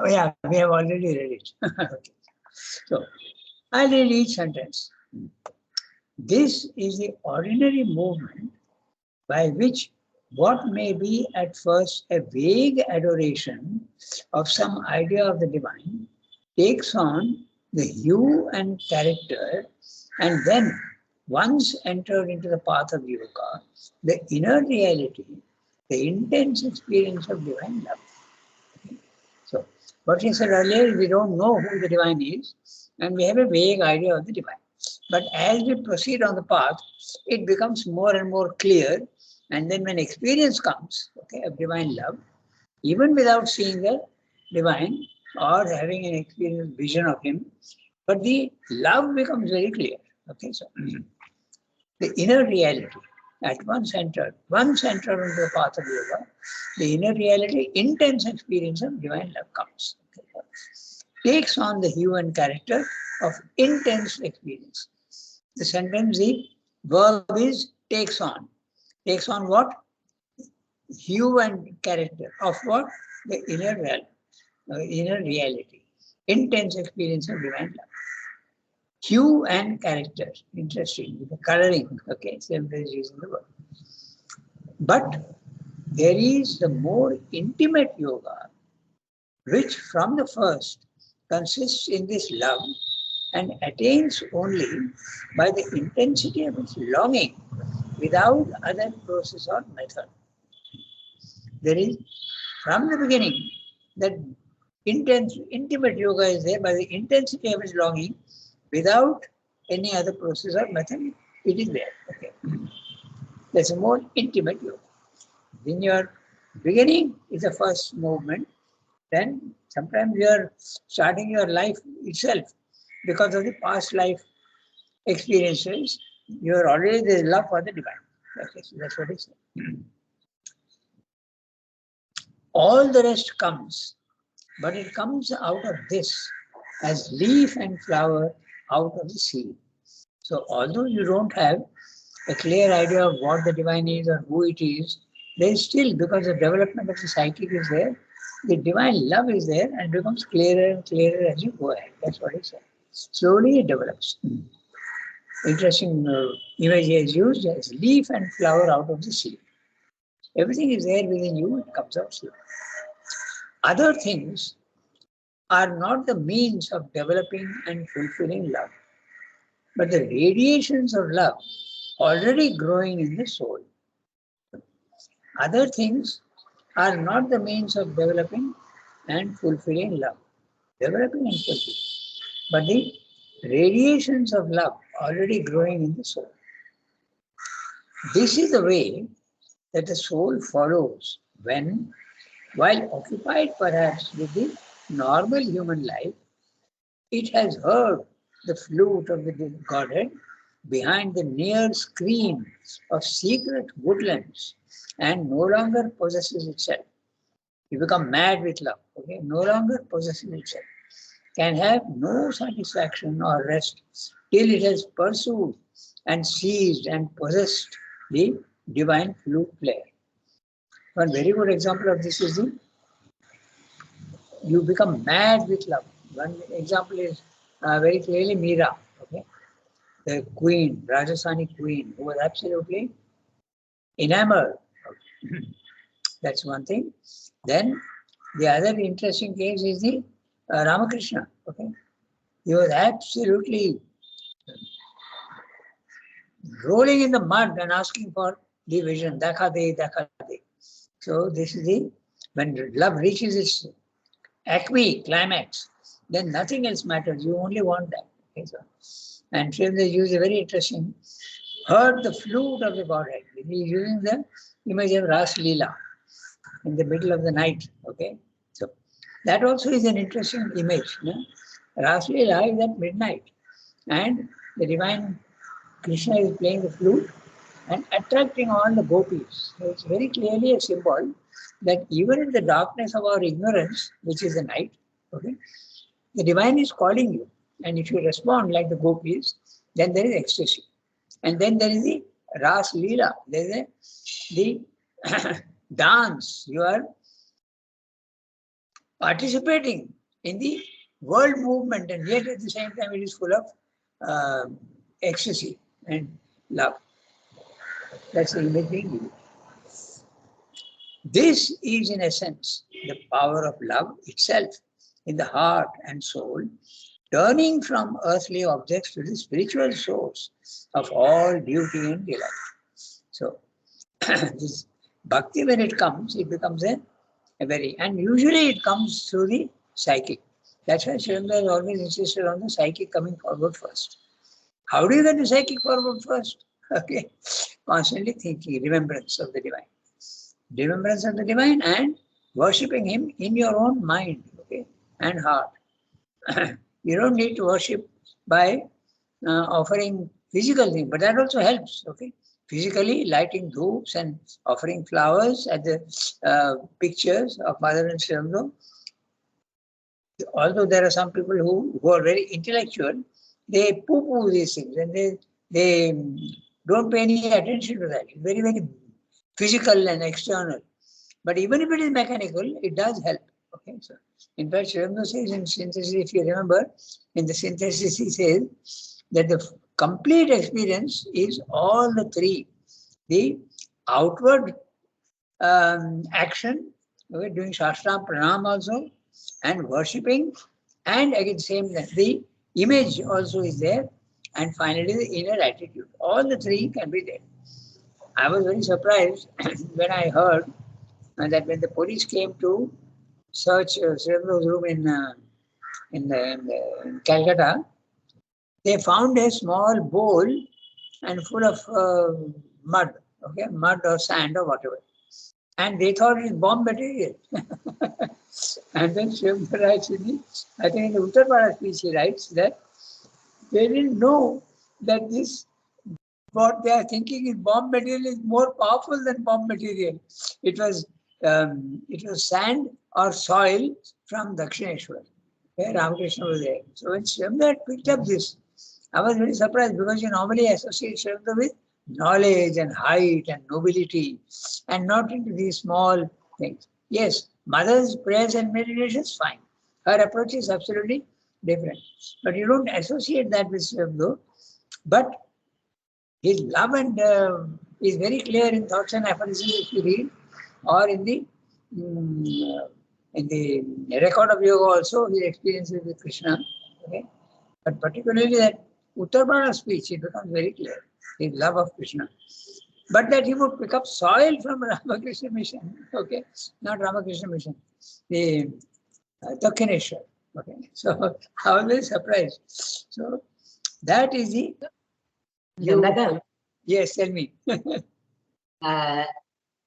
Yeah, we have already read it. Okay. So, I'll read each sentence. This is the ordinary movement by which what may be at first a vague adoration of some idea of the divine takes on the hue and character, and then, once entered into the path of yoga, the inner reality, the intense experience of divine love. Okay. So, what he said earlier, we don't know who the divine is, and we have a vague idea of the divine. But as we proceed on the path, it becomes more and more clear. And then when experience comes, okay, of divine love, even without seeing the divine or having an experience vision of him, but the love becomes very clear. Okay, so the inner reality at once entered into the path of yoga, the inner reality, intense experience of divine love comes. Okay, takes on the hue and character of intense experience. The sentence, the verb is takes on. Takes on what? Hue and character of what? The inner realm, inner reality. Intense experience of divine love. Hue and character. Interesting. The coloring. Okay, same is using the word. But there is the more intimate yoga, which from the first consists in this love and attains only by the intensity of its longing without other process or method. There is, from the beginning, that intense, intimate yoga is there by the intensity of its longing without any other process or method. It is there. Okay. That's a more intimate yoga. In your beginning is the first movement, then sometimes you are starting your life itself because of the past life experiences. You are already there love for the divine. Okay, so that's what it is. All the rest comes, but it comes out of this as leaf and flower out of the seed. So although you don't have a clear idea of what the divine is or who it is, there is still, because the development of the psychic is there, the divine love is there and becomes clearer and clearer as you go ahead. That's what it says. Slowly it develops. Interesting image is used as leaf and flower out of the seed. Everything is there within you, it comes out slowly. Other things are not the means of developing and fulfilling love, but the radiations of love already growing in the soul. Other things are not the means of developing and fulfilling love, developing and fulfilling, but the radiations of love already growing in the soul. This is the way that the soul follows when, while occupied perhaps with the normal human life, it has heard the flute of the Godhead behind the near screen of secret woodlands and no longer possesses itself. You become mad with love, okay? No longer possesses itself. Can have no satisfaction or rest till it has pursued and seized and possessed the divine flute player. One very good example of this is you become mad with love. One example is very clearly Meera, okay? The queen, Rajasthani queen, who was absolutely enamored. Okay. That's one thing. Then the other interesting case is the Ramakrishna. Okay, he was absolutely rolling in the mud and asking for the vision. Dakha de, dakha de. So this is the when love reaches its acme climax, then nothing else matters. You only want that. Okay, so, and Srimad used a very interesting. Heard the flute of the Godhead. He is using the image of Ras Leela in the middle of the night. Okay, so that also is an interesting image. No? Ras Leela is at midnight, and the divine Krishna is playing the flute and attracting all the gopis. So it's very clearly a symbol that even in the darkness of our ignorance, which is the night, okay, the divine is calling you, and if you respond like the gopis, then there is ecstasy. And then there is the Ras Leela, there is the dance. You are participating in the world movement, and yet at the same time it is full of ecstasy and love. That's the image being given. This is in essence the power of love itself in the heart and soul, turning from earthly objects to the spiritual source of all beauty and delight. So, this bhakti, when it comes, it becomes a very, and usually it comes through the psychic. That's why Sri Aurobindo has always insisted on the psychic coming forward first. How do you get the psychic forward first? Okay, constantly thinking, remembrance of the divine. Remembrance of the divine and worshipping him in your own mind, okay, and heart. You don't need to worship by offering physical things, but that also helps, okay. Physically lighting dhoops and offering flowers at the pictures of Mother and Sri Aurobindo. Although there are some people who are very intellectual, they poo-poo these things and they don't pay any attention to that. It's very, very physical and external. But even if it is mechanical, it does help. Okay, so in fact, Sri Aurobindo says in Synthesis, if you remember, in the Synthesis he says that the complete experience is all the three. The outward action, okay, doing Shastra Pranam also, and worshipping, and again same the image also is there, and finally the inner attitude. All the three can be there. I was very surprised when I heard that when the police came to search Sri Aurobindo's room in Calcutta, they found a small bowl and full of mud, okay, mud or sand or whatever. And they thought it is bomb material. And then Sri Aurobindo writes I think in the Uttarpada speech he writes that they didn't know that this, what they are thinking is bomb material, is more powerful than bomb material. It was sand or soil from Dakshineshwar, where Ramakrishna was there. So when Sri Aurobindo had picked up this, I was very surprised, because you normally associate Sri Aurobindo with knowledge and height and nobility, and not into these small things. Yes, mother's prayers and meditations, fine. Her approach is absolutely different. But you don't associate that with Sri Aurobindo. But his love and is very clear in Thoughts and Aphorisms if you read, or in the record of yoga also, his experiences with Krishna. Okay, but particularly that Uttarpada speech, it becomes very clear, his love of Krishna. But that he would pick up soil from Ramakrishna Mission, okay, not Ramakrishna Mission, the Dakshineshwar. Okay, so I was very surprised. So that is the. Yes, tell me.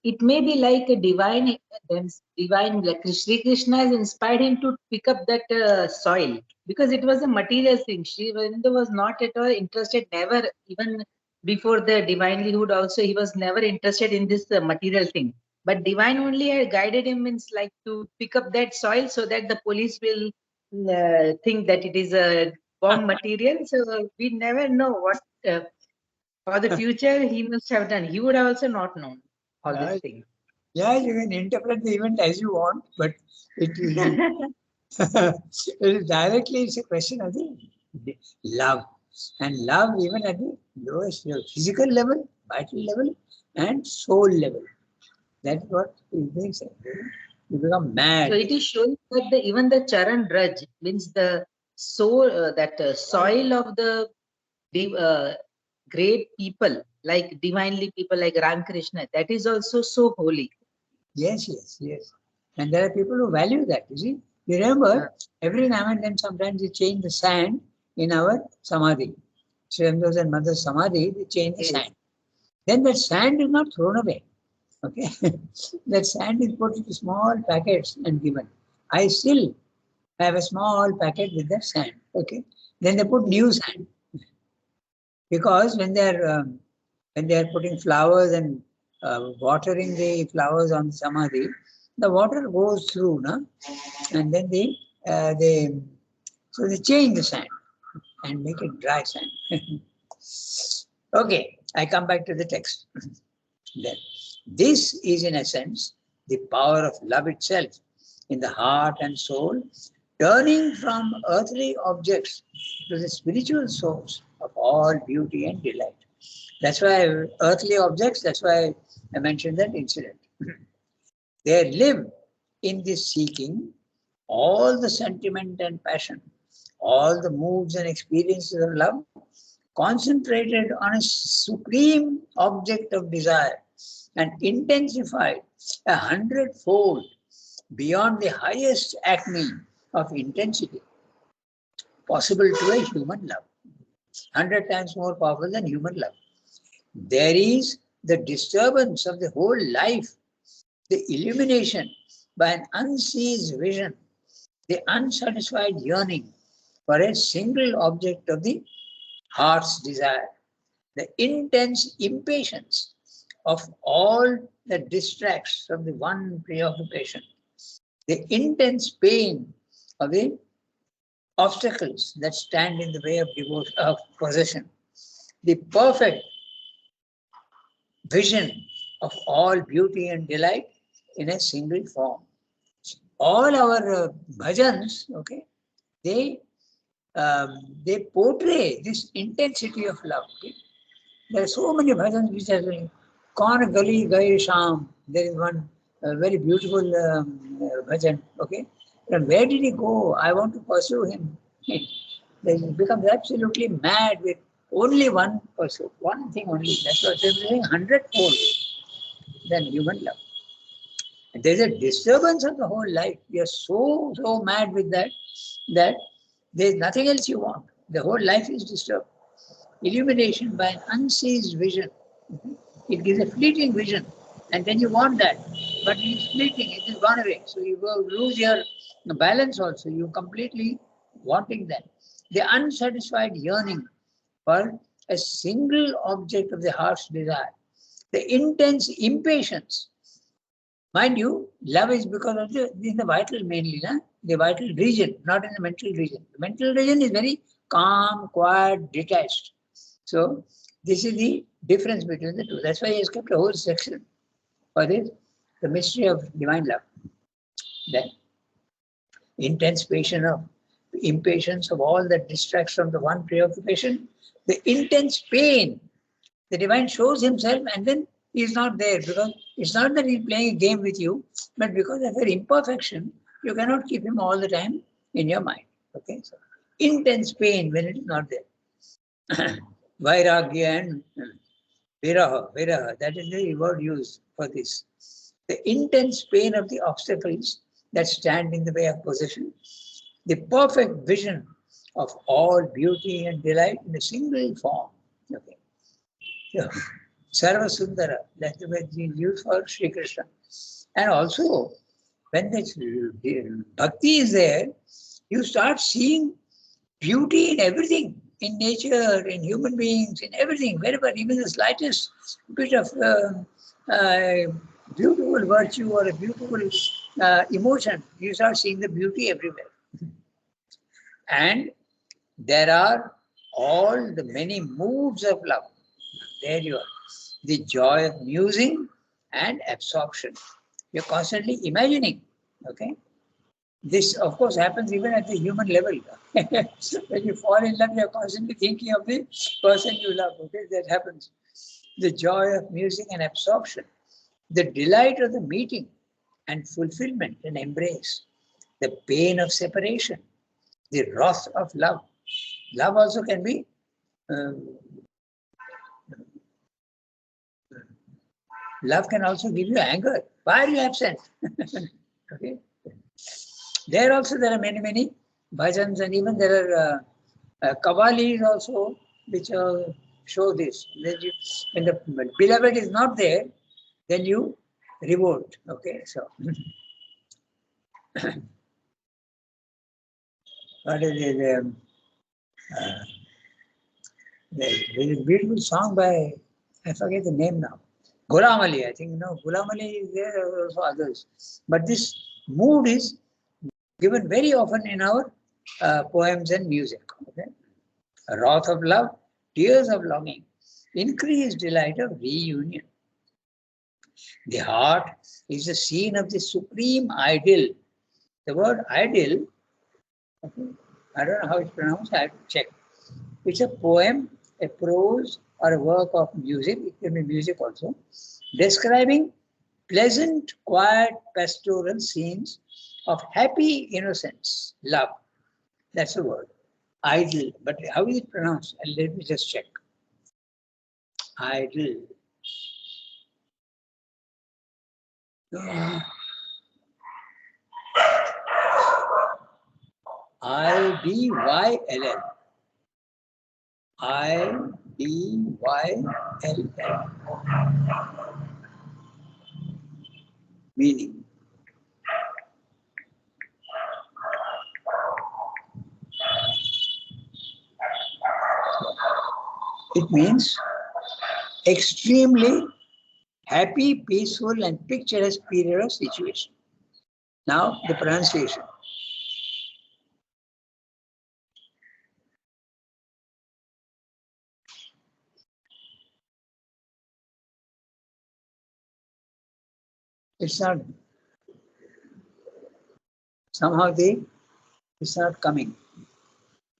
It may be like a divine, like Sri Krishna has inspired him to pick up that soil, because it was a material thing. Sri Aurobindo was not at all interested, never, even before the divinelyhood also, he was never interested in this material thing. But divine only had guided him, means like to pick up that soil so that the police will think that it is a bomb material. So we never know what for the future he must have done. He would have also not known all these things. Yeah, you can interpret the event as you want, but it is directly, it's a question of the love. And love even at the lowest level, physical level, vital level, and soul level. That's what is being said. You become mad. So it is showing that even the Charan Raj, means the soul, soil of the great people, like divinely people like Ramakrishna, that is also so holy. Yes, yes, yes. And there are people who value that, you see. You remember, every now and then sometimes they change the sand in our samadhi. Sri Aurobindo and Mother's samadhi, they change the sand. Then that sand is not thrown away. Okay. That sand is put into small packets and given. I still have a small packet with that sand. Okay. Then they put new sand. Because when they are putting flowers and watering the flowers on samadhi, the water goes through, no? And then they change the sand and make it dry sand. Okay, I come back to the text. Then, this is in essence the power of love itself in the heart and soul, turning from earthly objects to the spiritual source of all beauty and delight. That's why earthly objects, that's why I mentioned that incident. They live in this seeking all the sentiment and passion, all the moods and experiences of love, concentrated on a supreme object of desire and intensified 100-fold beyond the highest acme of intensity possible to a human love. 100 times more powerful than human love. There is the disturbance of the whole life, the illumination by an unceased vision, the unsatisfied yearning for a single object of the heart's desire, the intense impatience of all that distracts from the one preoccupation, the intense pain of the obstacles that stand in the way of devotion, of possession, the perfect vision of all beauty and delight in a single form. All our bhajans, okay, they portray this intensity of love. Okay? There are so many bhajans which are saying, Kaun gali gaye sham. There is one very beautiful bhajan. Okay, and where did he go? I want to pursue him. He becomes absolutely mad with only one pursuit, one thing only. That's what I'm saying, 100-fold than human love. And there's a disturbance of the whole life. We are so mad with that there's nothing else you want. The whole life is disturbed. Illumination by an unceased vision. It gives a fleeting vision, and then you want that, but it is fleeting, it is gone away. So you will lose your balance also. You completely wanting that. The unsatisfied yearning for a single object of the heart's desire. The intense impatience. Mind you, love is because of in the vital mainly, the vital region, not in the mental region. The mental region is very calm, quiet, detached. So this is the difference between the two. That's why he has kept a whole section for this, the mystery of divine love. That intense impatience of all that distracts from the one preoccupation, the intense pain. The divine shows himself and then he is not there, because it's not that he's playing a game with you, but because of your imperfection, you cannot keep him all the time in your mind. Okay, so intense pain when it is not there. Vairagya and viraha, that is the word used for this. The intense pain of the obstacles that stand in the way of possession, the perfect vision of all beauty and delight in a single form. Okay. So, Sarva Sundara, that's the word used for Sri Krishna. And also, when the bhakti is there, you start seeing beauty in everything, in nature, in human beings, in everything, wherever, even the slightest bit of beautiful virtue or a beautiful emotion, you start seeing the beauty everywhere. And there are all the many moods of love. There you are. The joy of musing and absorption. You're constantly imagining. Okay. This, of course, happens even at the human level. When you fall in love, you're constantly thinking of the person you love. Okay, that happens. The joy of musing and absorption, the delight of the meeting and fulfillment and embrace, the pain of separation, the wrath of love. Love also can be love can also give you anger. Why are you absent? Okay. There also there are many bhajans, and even there are kavalis also which show this. When the beloved is not there, then you revolt. Okay, so what is it? There is a beautiful song by, I forget the name now. Ghulam Ali, I think, Ghulam Ali is there, also others. But this mood is given very often in our poems and music. Okay? Wrath of love, tears of longing, increased delight of reunion. The heart is the scene of the supreme ideal The word ideal, okay, I don't know how it's pronounced, I have to check. It's a poem, a prose, or a work of music, it can be music also, describing pleasant, quiet, pastoral scenes of happy innocence, love. That's the word. Idle. But how is it pronounced? Let me just check. Idle. Idyll. Idyll. Meaning. It means extremely happy, peaceful, and picturesque period of situation. Now, the pronunciation. It's not, somehow it's not coming.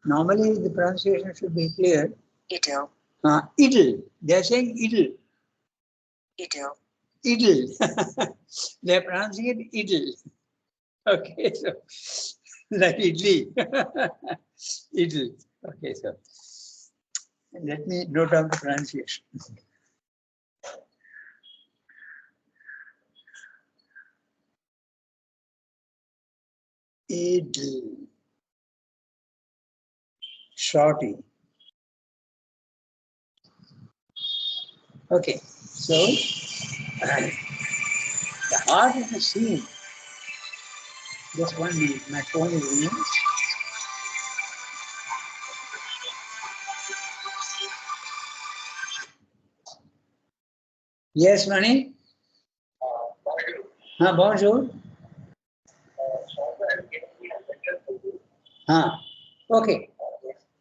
Normally, the pronunciation should be clear. Idle. Idle. They are saying idle. Idle. Idle. They are pronouncing it idle. Okay, so like idli. Idle. Okay, so let me note down the pronunciation. Idle. Shorty. Okay, so the heart of the scene. Just 1 minute, my phone is ringing. Yes, Mani? Bonjour. Okay.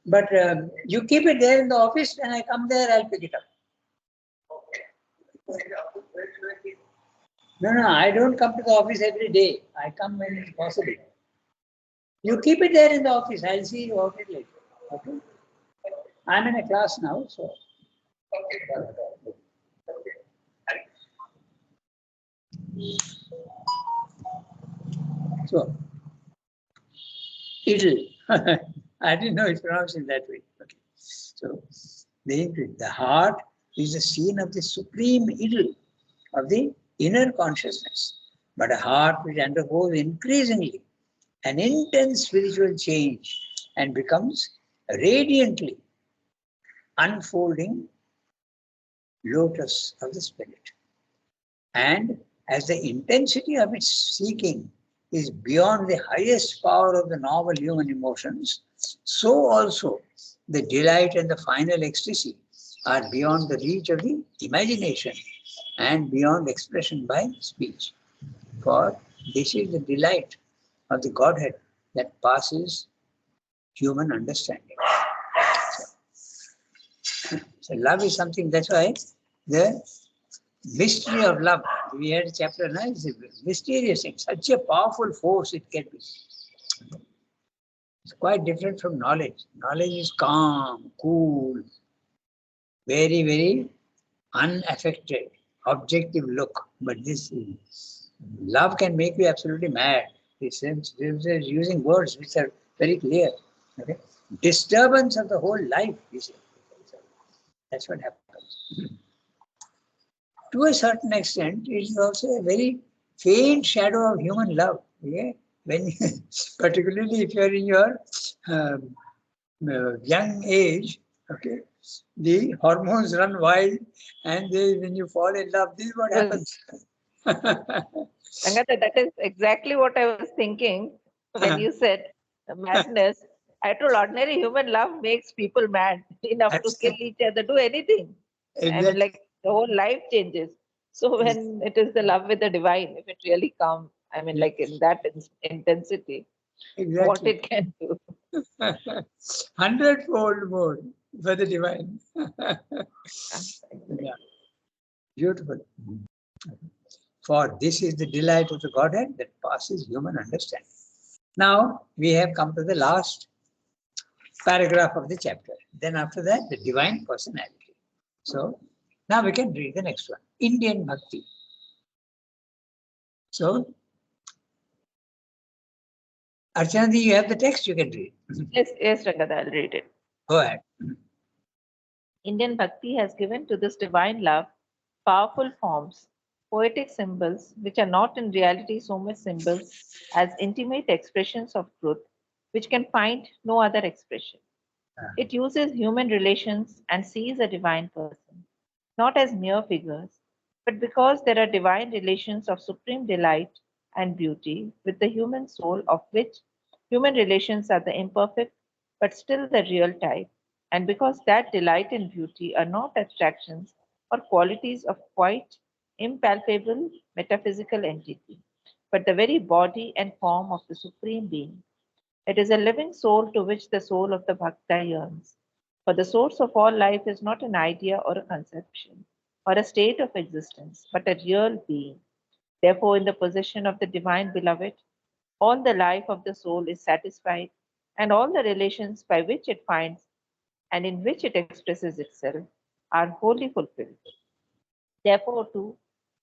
But you keep it there in the office. When I come there, I'll pick it up. No, I don't come to the office every day. I come when it's possible. You keep it there in the office. I'll see you out it later. Okay? I'm in a class now, so. So, idle. I didn't know it's pronounced in that way. Okay. So, the heart is the scene of the supreme idle of the inner consciousness, but a heart which undergoes increasingly an intense spiritual change and becomes radiantly unfolding lotus of the spirit. And as the intensity of its seeking is beyond the highest power of the normal human emotions, so also the delight and the final ecstasy are beyond the reach of the imagination and beyond expression by speech. For this is the delight of the Godhead that passes human understanding. So love is something, that's why the mystery of love, we had a chapter 9, it's a mysterious thing, such a powerful force it can be. It's quite different from knowledge. Knowledge is calm, cool, very, very unaffected, objective look. But this love can make you absolutely mad. This is using words which are very clear. Okay? Disturbance of the whole life, you see. That's what happens. To a certain extent, it is also a very faint shadow of human love. Okay? When, particularly if you are in your young age, okay, the hormones run wild, and when you fall in love, this is what happens. Angata, that is exactly what I was thinking when you said madness. I told ordinary human love makes people mad enough to kill each other, do anything. I mean, like the whole life changes. So when it is the love with the divine, if it really comes, I mean, like in that intensity, what it can do. 100-fold more for the divine. Yeah. Beautiful. For this is the delight of the Godhead that passes human understanding. Now we have come to the last paragraph of the chapter. Then after that, the divine personality. So now we can read the next one, Indian Bhakti. So, Archanandi, you have the text, you can read. Yes, Rangada, I'll read it. Go ahead. Indian Bhakti has given to this divine love powerful forms, poetic symbols, which are not in reality so much symbols as intimate expressions of truth, which can find no other expression. It uses human relations and sees a divine person, not as mere figures, but because there are divine relations of supreme delight and beauty with the human soul, of which human relations are the imperfect but still the real type, and because that delight and beauty are not abstractions or qualities of quite impalpable metaphysical entity, but the very body and form of the Supreme Being. It is a living soul to which the soul of the Bhakta yearns. For the source of all life is not an idea or a conception or a state of existence, but a real being. Therefore, in the possession of the divine beloved, all the life of the soul is satisfied, and all the relations by which it finds and in which it expresses itself are wholly fulfilled. Therefore, too,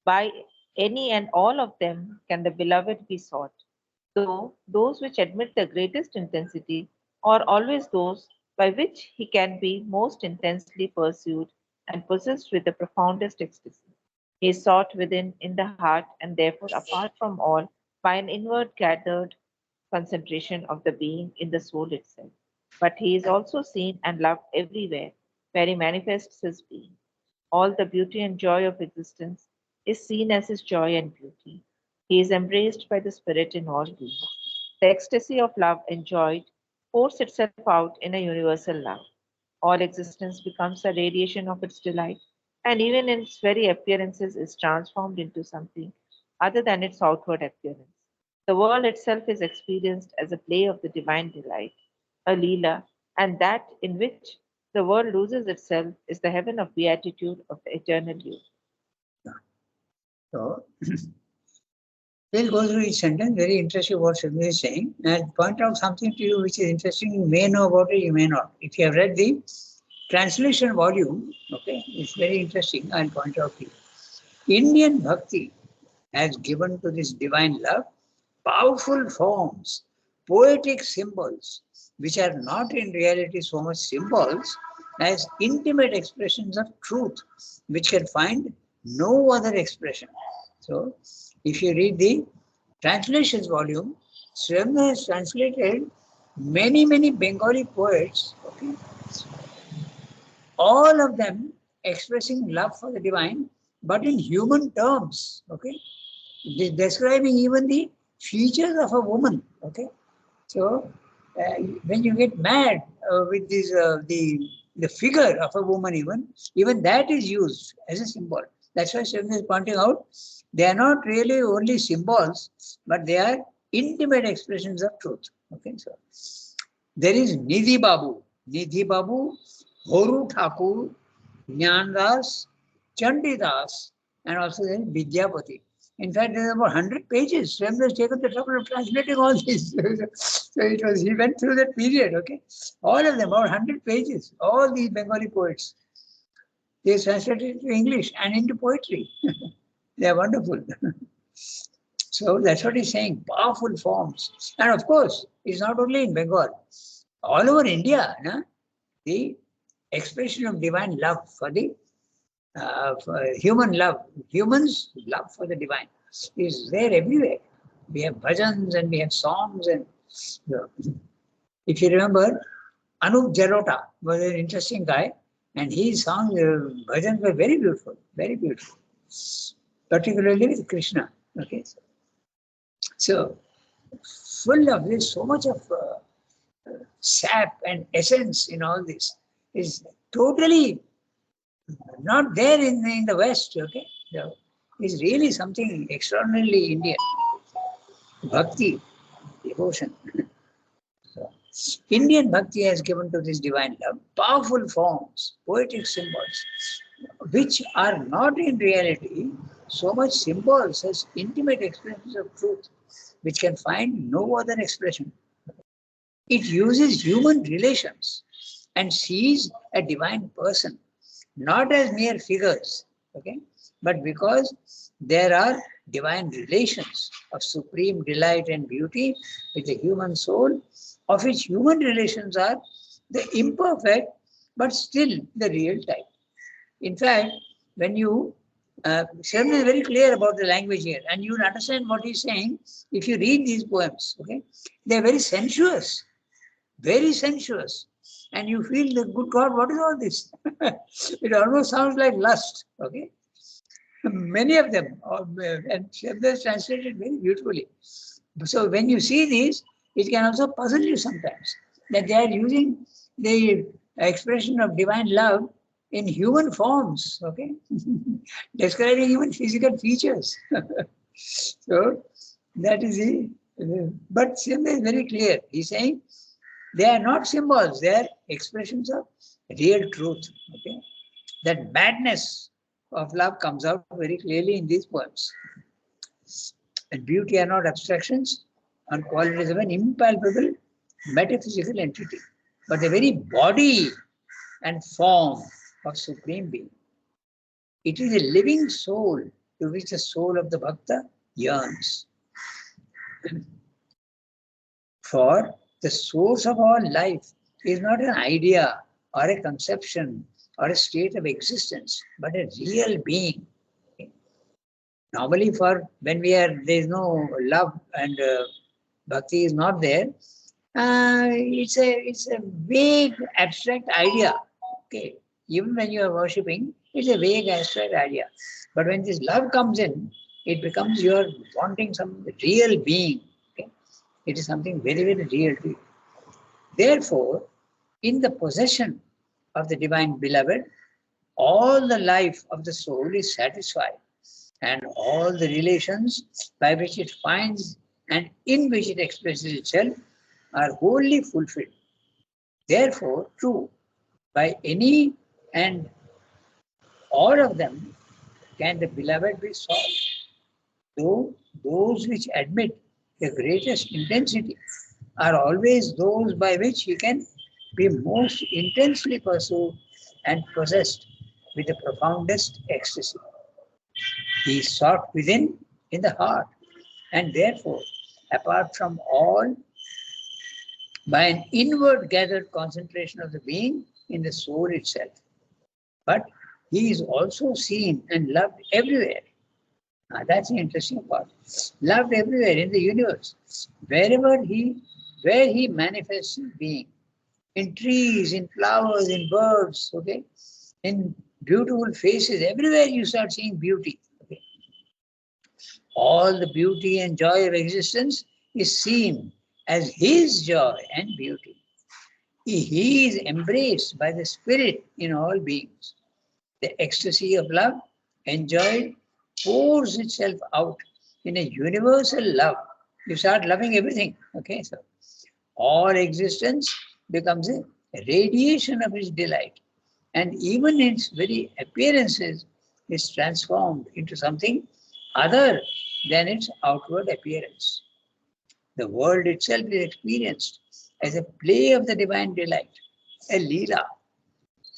by any and all of them can the beloved be sought, though those which admit the greatest intensity are always those by which he can be most intensely pursued and possessed with the profoundest ecstasy. He is sought within in the heart and therefore apart from all by an inward gathered concentration of the being in the soul itself. But he is also seen and loved everywhere where he manifests his being. All the beauty and joy of existence is seen as his joy and beauty. He is embraced by the Spirit in all beings. The ecstasy of love enjoyed pours itself out in a universal love. All existence becomes a radiation of its delight, and even in its very appearances is transformed into something other than its outward appearance. The world itself is experienced as a play of the divine delight, a Leela, and that in which the world loses itself is the heaven of beatitude of the eternal youth. So, we'll go through each sentence. Very interesting what Sridhar is saying. And I'll point out something to you which is interesting. You may know about it, you may not. If you have read the translation volume, okay, it's very interesting. I'll point out to you. Indian Bhakti has given to this divine love powerful forms, poetic symbols, which are not in reality so much symbols as intimate expressions of truth, which can find no other expression. So, if you read the translations volume, Sridhar has translated many Bengali poets, okay, all of them expressing love for the divine, but in human terms, okay, describing even the features of a woman, okay. So when you get mad with this, the figure of a woman, even that is used as a symbol. That's why Sridhar is pointing out they are not really only symbols, but they are intimate expressions of truth. Okay, so there is Nidhi Babu, Horu Thakur, Jnandas, Chandidas, and also there is Vidyapati. In fact, there are about 100 pages. Sridhar has taken the trouble of translating all this. So he went through that period, okay? All of them, about 100 pages, all these Bengali poets. They translated into English and into poetry. They are wonderful. So that's what he's saying, powerful forms. And of course, it's not only in Bengal. All over India, the expression of divine love for human love, humans' love for the divine is there everywhere. We have bhajans and we have songs. And if you remember, Anup Jalota was an interesting guy, and his songs, bhajans were very beautiful, particularly with Krishna. Okay, so full of this, so much of sap and essence in all this is totally not there in the West, okay? So it's really something extraordinarily Indian. Bhakti, devotion. So, Indian Bhakti has given to this divine love powerful forms, poetic symbols, which are not in reality so much symbols as intimate expressions of truth, which can find no other expression. It uses human relations and sees a divine person, not as mere figures, okay, but because there are divine relations of supreme delight and beauty with the human soul, of which human relations are the imperfect but still the real type. In fact, when you Sharma is very clear about the language here, and you will understand what he's saying if you read these poems. Okay, they are very sensuous, and you feel the good God. What is all this? It almost sounds like lust. Okay, many of them, and Sharma has translated very beautifully. So when you see these, it can also puzzle you sometimes that they are using the expression of divine love in human forms, okay, describing even physical features. So that is the, but Srimad is very clear. He's saying they are not symbols, they are expressions of real truth. Okay, that madness of love comes out very clearly in these poems. And beauty are not abstractions and qualities of an impalpable metaphysical entity, but the very body and form of Supreme Being. It is a living soul to which the soul of the Bhakta yearns. For the source of all life is not an idea or a conception or a state of existence, but a real being. Normally, for when there is no love and bhakti is not there, it's a vague abstract idea. Okay, even when you are worshipping, it's a vague abstract idea. But when this love comes in, it becomes you are wanting some real being. Okay, it is something very, very real to you. Therefore, in the possession of the divine beloved, all the life of the soul is satisfied, and all the relations by which it finds and in which it expresses itself are wholly fulfilled. Therefore, true, by any and all of them can the beloved be sought, though those which admit the greatest intensity are always those by which he can be most intensely pursued and possessed with the profoundest ecstasy. He is sought within in the heart, and therefore, apart from all, by an inward gathered concentration of the being in the soul itself. But he is also seen and loved everywhere. Now, that's the interesting part. Loved everywhere in the universe, where he manifests his being, in trees, in flowers, in birds, okay, in beautiful faces, everywhere you start seeing beauty. Okay. All the beauty and joy of existence is seen as his joy and beauty. He is embraced by the Spirit in all beings. The ecstasy of love enjoyed pours itself out in a universal love. You start loving everything. Okay, so all existence becomes a radiation of his delight, and even its very appearances is transformed into something other than its outward appearance. The world itself is experienced as a play of the divine delight, a leela,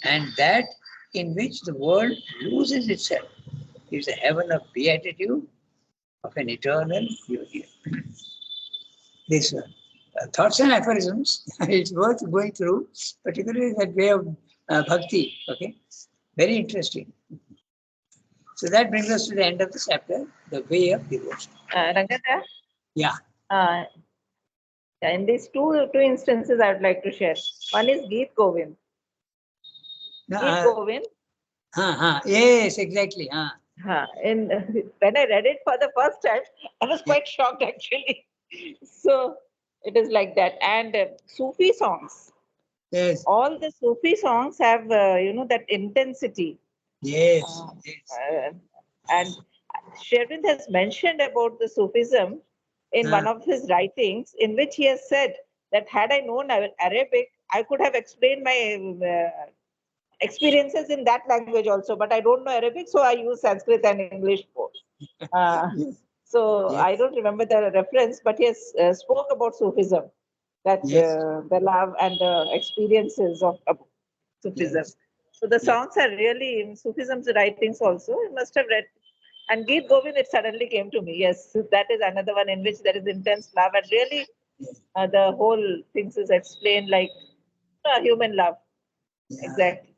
and that in which the world loses itself is a heaven of beatitude, of an eternal union. These thoughts and aphorisms, it's worth going through, particularly that way of bhakti. Okay, very interesting. So that brings us to the end of the chapter, the way of devotion. Rangata, Yeah. In these two instances, I would like to share. One is Geet Govind. Geet Govind. Yes, exactly. And when I read it for the first time, I was quite shocked actually. So it is like that. And Sufi songs. Yes. All the Sufi songs have, that intensity. Yes. And Sherwin has mentioned about the Sufism in one of his writings, in which he has said that had I known Arabic, I could have explained my experiences in that language also, but I don't know Arabic, so I use Sanskrit and English both. So Yes. I don't remember the reference, but he has spoke about Sufism, that Yes. the love and the experiences of Sufism. Yes. So the Yes. songs are really in Sufism's writings also. You must have read. And Geet Govind, it suddenly came to me. Yes, that is another one in which there is intense love, and really Yes. the whole things is explained like human love. Yeah. Exactly.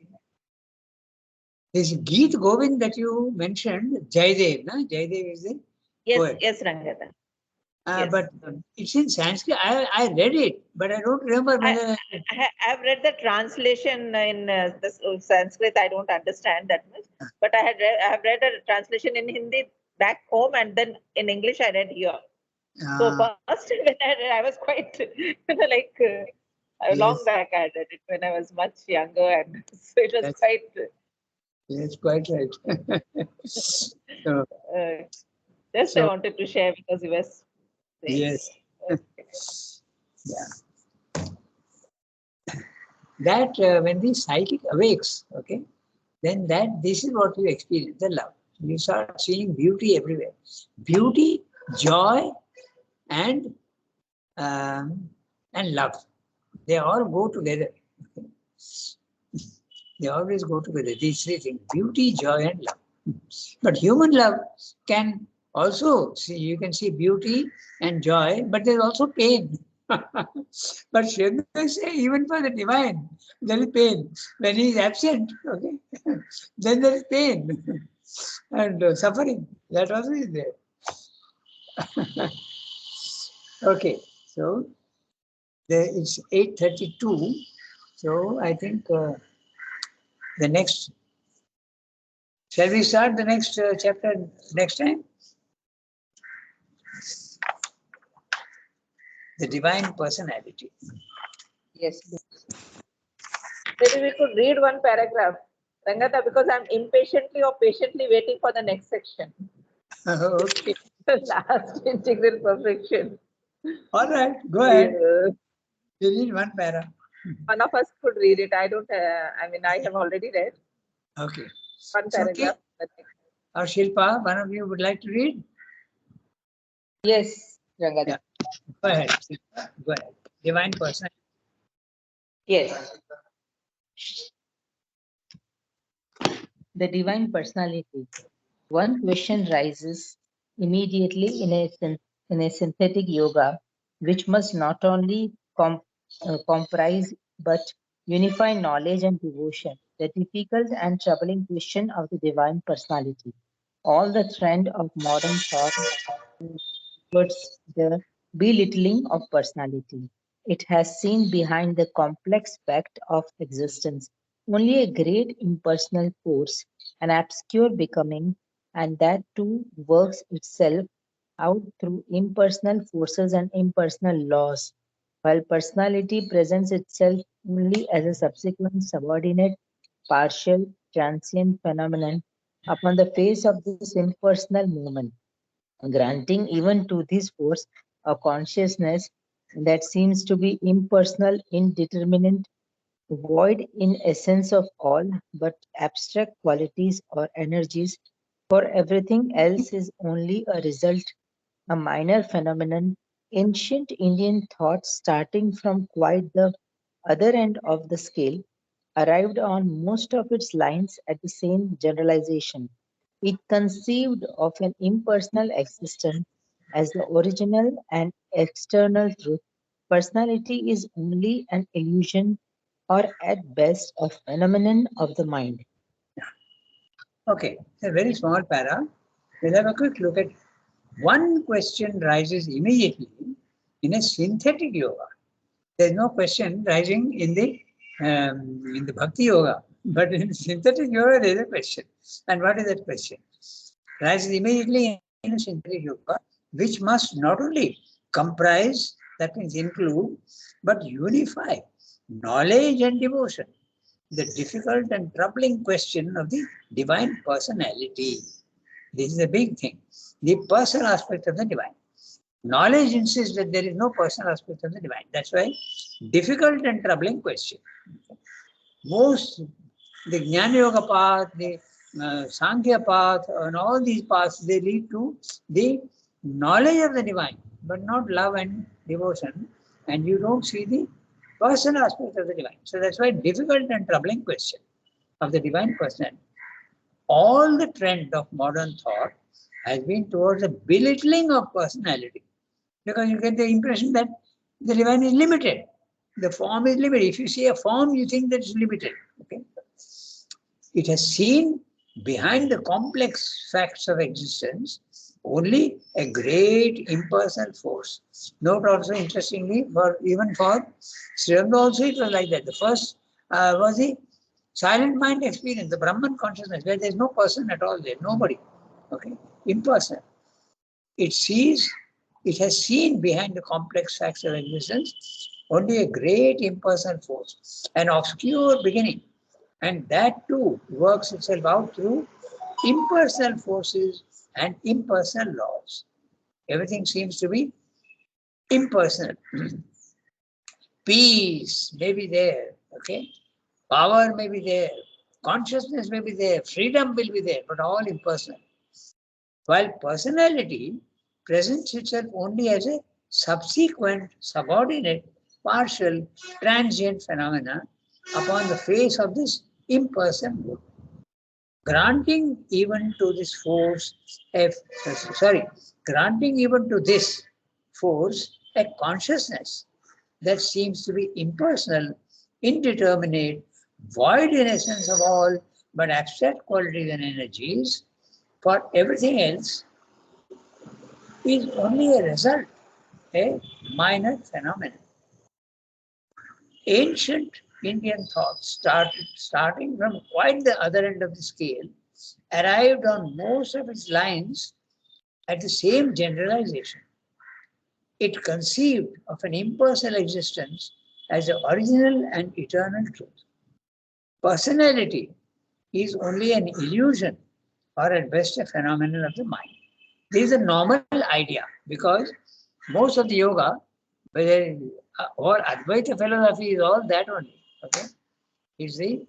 This Geet Govind that you mentioned, Jaidev, no? Jaidev is the Yes, poet. yes, Rangada. Yes. But it's in Sanskrit. I read it, but I don't remember whether. I've read the translation in Sanskrit. I don't understand that much, but I have read a translation in Hindi back home, and then in English I read here. So first, when I read, I was quite like long Yes, back. I read it when I was much younger, and so it was that's, quite. that's quite right. So, Uh, just I so wanted to share because you were saying. yes, yeah. That when the psychic awakes, okay, then this is what you experience, the love. You start seeing beauty everywhere. Beauty, joy, and um, love. They all go together. Okay? They always go together. These three things: beauty, joy, and love. But human love can also see. You can see beauty and joy, but there's also pain. But Shri say even for the divine, there is pain. When he is absent, okay, then there is pain and suffering. That also is there. Okay, so it's 8:32. So I think the next. Shall we start the next chapter next time? The divine personality. Yes. Maybe we could read one paragraph, Rangata, because I'm impatiently or patiently waiting for the next section. Okay. The last integral perfection. All right, go ahead. Yeah. You need one para. One of us could read it. I don't. I mean, I have already read Okay. one It's okay. paragraph. Or Shilpa, one of you would like to read? Yes, Rangada. Yeah. Go ahead. Shilpa. Go ahead. Divine person. Yes. The divine personality. One question rises immediately in a synthetic yoga, which must not only comprise but unify knowledge and devotion. The difficult and troubling question of the divine personality. All the trend of modern thought towards the belittling of personality. It has seen behind the complex fact of existence only a great impersonal force, an obscure becoming, and that too works itself out through impersonal forces and impersonal laws, while personality presents itself only as a subsequent subordinate, partial, transient phenomenon upon the face of this impersonal movement, granting even to this force a consciousness that seems to be impersonal, indeterminate, void in essence of all but abstract qualities or energies, for everything else is only a result, a minor phenomenon. Ancient Indian thought, starting from quite the other end of the scale, arrived on most of its lines at the same generalization. It conceived of an impersonal existence as the original and external truth. Personality is only an illusion or at best a phenomenon of the mind. Okay. A very small para. We'll have a quick look at one question rises immediately in a synthetic yoga. There's no question rising in the bhakti yoga, but in synthetic yoga there is a question. And what is that question? Rises immediately in a synthetic yoga, which must not only comprise, that means include, but unify knowledge and devotion. The difficult and troubling question of the divine personality. This is a big thing. The personal aspect of the divine. Knowledge insists that there is no personal aspect of the divine. That's why difficult and troubling question. Most, the Jnana Yoga path, the Sankhya path, and all these paths, they lead to the knowledge of the divine, but not love and devotion, and you don't see the personal aspect of the divine. So that's why difficult and troubling question of the divine person. All the trend of modern thought has been towards a belittling of personality, because you get the impression that the divine is limited. The form is limited. If you see a form, you think that it's limited. Okay? It has seen behind the complex facts of existence only a great impersonal force. Note also, interestingly, even for Sri Aurobindo also it was like that. The first was the silent mind experience, the Brahman consciousness, where there is no person at all there, nobody. Okay, impersonal. It has seen behind the complex facts of existence only a great impersonal force, an obscure beginning. And that too works itself out through impersonal forces and impersonal laws. Everything seems to be impersonal. Peace may be there, okay? Power may be there, consciousness may be there, freedom will be there, but all impersonal. While personality presents itself only as a subsequent, subordinate, partial, transient phenomena upon the face of this impersonal world. Granting even to this force, granting even to this force a consciousness that seems to be impersonal, indeterminate, void in essence of all but abstract qualities and energies, for everything else is only a result, a minor phenomenon. Ancient Indian thought, starting from quite the other end of the scale, arrived on most of its lines at the same generalization. It conceived of an impersonal existence as the original and eternal truth. Personality is only an illusion, or at best a phenomenon of the mind. This is a normal idea, because most of the yoga, whether or Advaita philosophy, is all that only. Okay, is the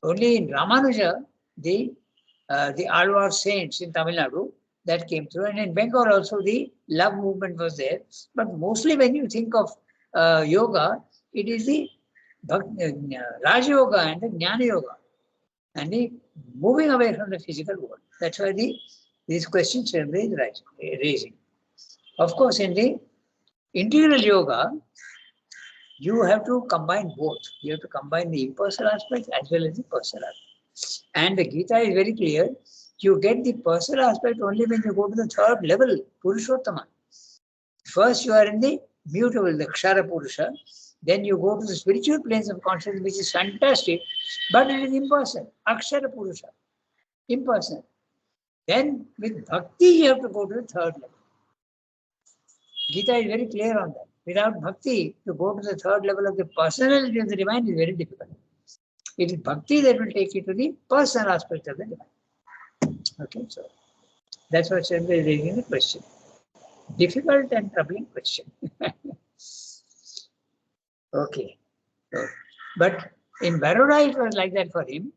only in Ramanuja the Alvar saints in Tamil Nadu that came through, and in Bengal also the love movement was there. But mostly when you think of yoga, it is the Raja Yoga and the Jnana Yoga, and the moving away from the physical world. That's why these questions are raising. Of course, in the integral yoga, you have to combine both. You have to combine the impersonal aspect as well as the personal aspect. And the Gita is very clear. You get the personal aspect only when you go to the third level, Purushottama. First, you are in the mutable, the Kshara Purusha. Then you go to the spiritual planes of consciousness, which is fantastic, but it is impersonal. Akshara Purusha, impersonal. Then with bhakti, you have to go to the third level. Gita is very clear on that. Without bhakti, to go to the third level of the personality of the divine is very difficult. It is bhakti that will take you to the personal aspect of the divine. Okay, so that's what Chandra is raising the question. Difficult and troubling question. Okay. So, but in Baroda it was like that for him.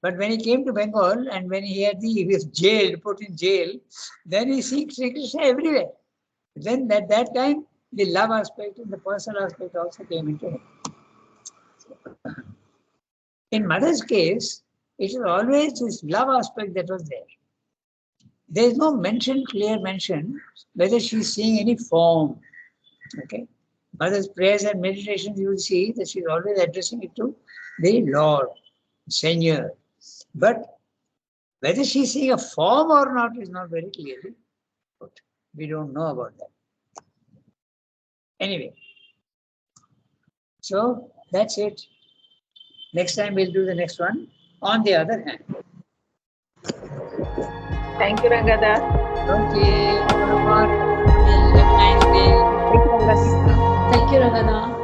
But when he came to Bengal and when he was jailed, put in jail, then he seeks Sri Krishna everywhere. Then at that time, the love aspect and the personal aspect also came into him. In mother's case, it is always this love aspect that was there. There is no clear mention whether she is seeing any form. Okay. Mother's prayers and meditations, you will see that she is always addressing it to the Lord, Seigneur. But whether she is seeing a form or not is not very clearly put. We don't know about that. Anyway, so that's it. Next time we'll do the next one. On the other hand. Thank you, Rangada. Okay. Have a nice day. Thank you, Rangada. Thank you, Ragana.